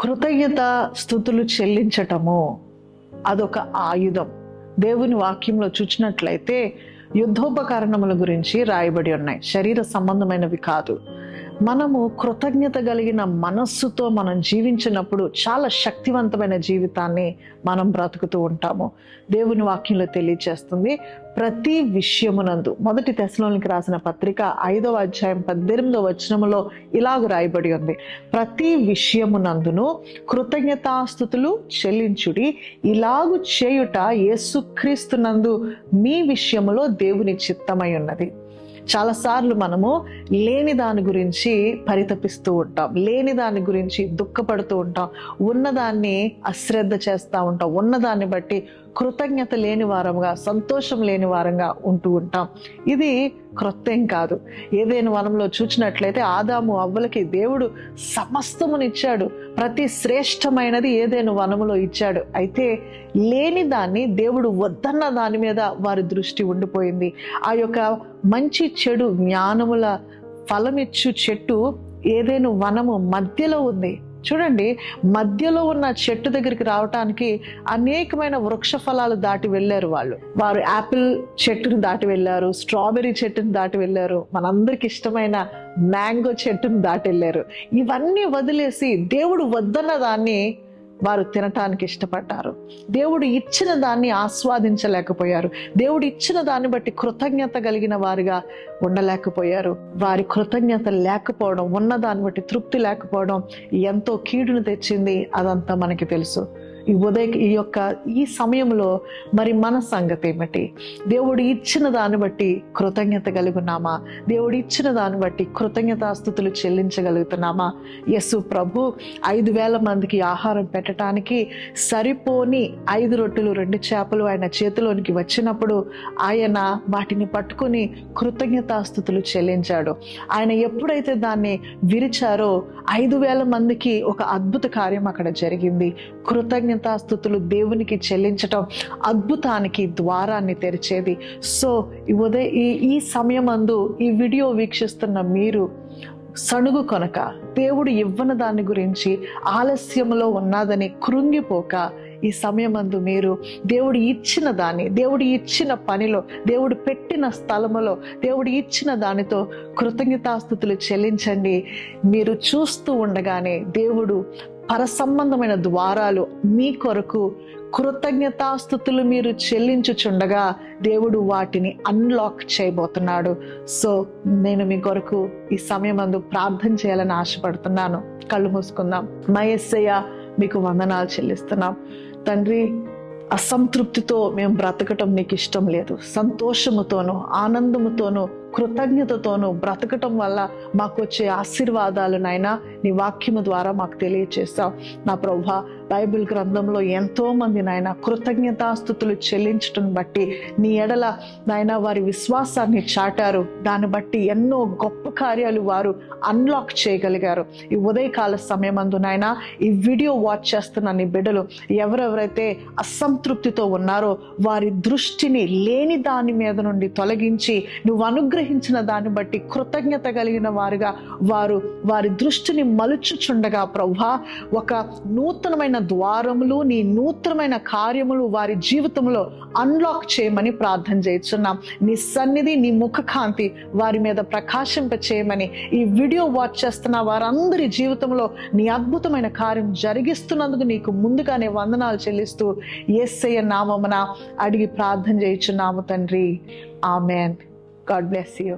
కృతజ్ఞత స్తుతులు చెల్లించటము అదొక ఆయుధం. దేవుని వాక్యంలో చూచినట్లయితే యుద్ధోపకరణముల గురించి రాయబడి ఉన్నాయి, శరీర సంబంధమైనవి కాదు. మనము కృతజ్ఞత కలిగిన మనస్సుతో మనం జీవించినప్పుడు చాలా శక్తివంతమైన జీవితాన్ని మనం బ్రతుకుతూ ఉంటాము. దేవుని వాక్యంలో తెలియచేస్తుంది, ప్రతి విషయమునందు, మొదటి తెస్సలోనికీ రాసిన పత్రిక 5వ అధ్యాయం 18వ వచనములో ఇలాగ రాయబడి ఉంది, ప్రతి విషయమునందును కృతజ్ఞతాస్తుతులు చెల్లించుడి, ఇలాగు చేయుట యేసుక్రీస్తునందు మీ విషయములో దేవుని చిత్తమై ఉన్నది. చాలాసార్లు మనము లేని దాని గురించి పరితపిస్తూ ఉంటాం, లేని దాని గురించి దుఃఖపడుతూ ఉంటాం, ఉన్నదాన్ని అశ్రద్ధ చేస్తూ ఉంటాం, ఉన్నదాన్ని బట్టి కృతజ్ఞత లేని వారంగా, సంతోషం లేని వారంగా ఉంటూ ఉంటాం. ఇది క్రొత్తేం కాదు. ఏదైనా వనంలో చూచినట్లయితే ఆదాము అవ్వలకి దేవుడు సమస్తమునిచ్చాడు, ప్రతి శ్రేష్టమైనది ఏదైనా వనములో ఇచ్చాడు. అయితే లేని దాన్ని దేవుడు వద్దన్న దాని మీద వారి దృష్టి ఉండిపోయింది. ఆ యొక్క మంచి చెడు జ్ఞానముల ఫలమిచ్చు చెట్టు ఏదైనా వనము మధ్యలో ఉంది. చూడండి, మధ్యలో ఉన్న చెట్టు దగ్గరికి రావటానికి అనేకమైన వృక్ష ఫలాలు దాటి వెళ్ళారు వారు యాపిల్ చెట్టును దాటి వెళ్ళారు, స్ట్రాబెర్రీ చెట్టును దాటి వెళ్ళారు, మనందరికి ఇష్టమైన మ్యాంగో చెట్టును దాటి వెళ్ళారు. ఇవన్నీ వదిలేసి దేవుడు వద్దన్న దాన్ని వారు తినటానికి ఇష్టపడ్డారు. దేవుడు ఇచ్చిన దాన్ని ఆస్వాదించలేకపోయారు. దేవుడు ఇచ్చిన దాన్ని బట్టి కృతజ్ఞత కలిగిన వారుగా ఉండలేకపోయారు. వారి కృతజ్ఞత లేకపోవడం, ఉన్నదాన్ని బట్టి తృప్తి లేకపోవడం ఎంతో కీడును తెచ్చింది. అదంతా మనకి తెలుసు. ఈ సమయంలో మరి మన సంగతి ఏమిటి? దేవుడు ఇచ్చిన దాన్ని బట్టి కృతజ్ఞత కలుగున్నామా? దేవుడు ఇచ్చిన దాన్ని బట్టి కృతజ్ఞతాస్తుతులు చెల్లించగలుగుతున్నామా? యేసు ప్రభు 5,000 మందికి ఆహారం పెట్టడానికి సరిపోని 5 రొట్టెలు 2 చేపలు ఆయన చేతిలోనికి వచ్చినప్పుడు ఆయన వాటిని పట్టుకుని కృతజ్ఞతాస్తుతులు చెల్లించాడు. ఆయన ఎప్పుడైతే దాన్ని విరిచారో 5,000 మందికి ఒక అద్భుత కార్యం అక్కడ జరిగింది. కృతజ్ఞతాస్తుతులు దేవునికి చెల్లించటం అద్భుతానికి ద్వారాన్ని తెరిచేది. సో ఈ సమయమందు ఈ వీడియో వీక్షిస్తున్న మీరు సణుగు కొనక, దేవుడు ఇవ్వని దాని గురించి ఆలస్యంలో ఉన్నదని కృంగిపోక, ఈ సమయమందు మీరు దేవుడు ఇచ్చిన దాన్ని, దేవుడు ఇచ్చిన పనిలో, దేవుడు పెట్టిన స్థలములో, దేవుడు ఇచ్చిన దానితో కృతజ్ఞతాస్తుతులు చెల్లించండి. మీరు చూస్తూ ఉండగానే దేవుడు పరసంబంధమైన ద్వారాలు మీ కొరకు కృతజ్ఞతాస్తుతులు మీరు చెల్లించుచుండగా దేవుడు వాటిని అన్లాక్ చేయబోతున్నాడు. సో నేను మీ కొరకు ఈ సమయమందు ప్రార్థన చేయాలని ఆశపడుతున్నాను. కళ్ళు మూసుకుందాం. మా యేసయ్య, మీకు వందనాలు చెల్లిస్తున్నాం తండ్రి. అసంతృప్తితో మేము బ్రతకటం నీకు ఇష్టం లేదు. సంతోషముతోనూ ఆనందముతోనూ కృతజ్ఞతతోనూ బ్రతకటం వల్ల మాకు వచ్చే ఆశీర్వాదాలు నాయనా నీ వాక్యము ద్వారా మాకు తెలియచేస్తావు. నా ప్రభువా, బైబిల్ గ్రంథంలో ఎంతో మంది నాయన కృతజ్ఞతాస్తుతులు చెల్లించటం బట్టి నీ ఎడల నాయన వారి విశ్వాసాన్ని చాటారు. దాన్ని బట్టి ఎన్నో గొప్ప కార్యాలు వారు అన్లాక్ చేయగలిగారు. ఈ ఉదయకాల సమయమందు నాయన ఈ వీడియో వాచ్ చేస్తున్న నీ బిడ్డలు ఎవరెవరైతే అసంతృప్తితో ఉన్నారో వారి దృష్టిని లేని దాని మీద నుండి తొలగించి నువ్వు అనుగ్రహించిన దాన్ని బట్టి కృతజ్ఞత కలిగిన వారుగా వారి దృష్టిని మలుచుచుండగా ప్రభువా, ఒక నూతనమైన ద్వారములు, నీ నూతనమైన కార్యములు వారి జీవితంలో అన్లాక్ చేయమని ప్రార్థన చేస్తున్నాం. నీ సన్నిధి, నీ ముఖ కాంతి వారి మీద ప్రకాశింప చేయమని ఈ వీడియో వాచ్ చేస్తున్న వారందరి జీవితంలో నీ అద్భుతమైన కార్యం జరిగిస్తున్నందుకు నీకు ముందుగానే వందనాలు చెల్లిస్తూ యేసయ్య నామమున అడిగి ప్రార్థన చేయుచున్నాము తండ్రి. ఆమెన్. God bless you.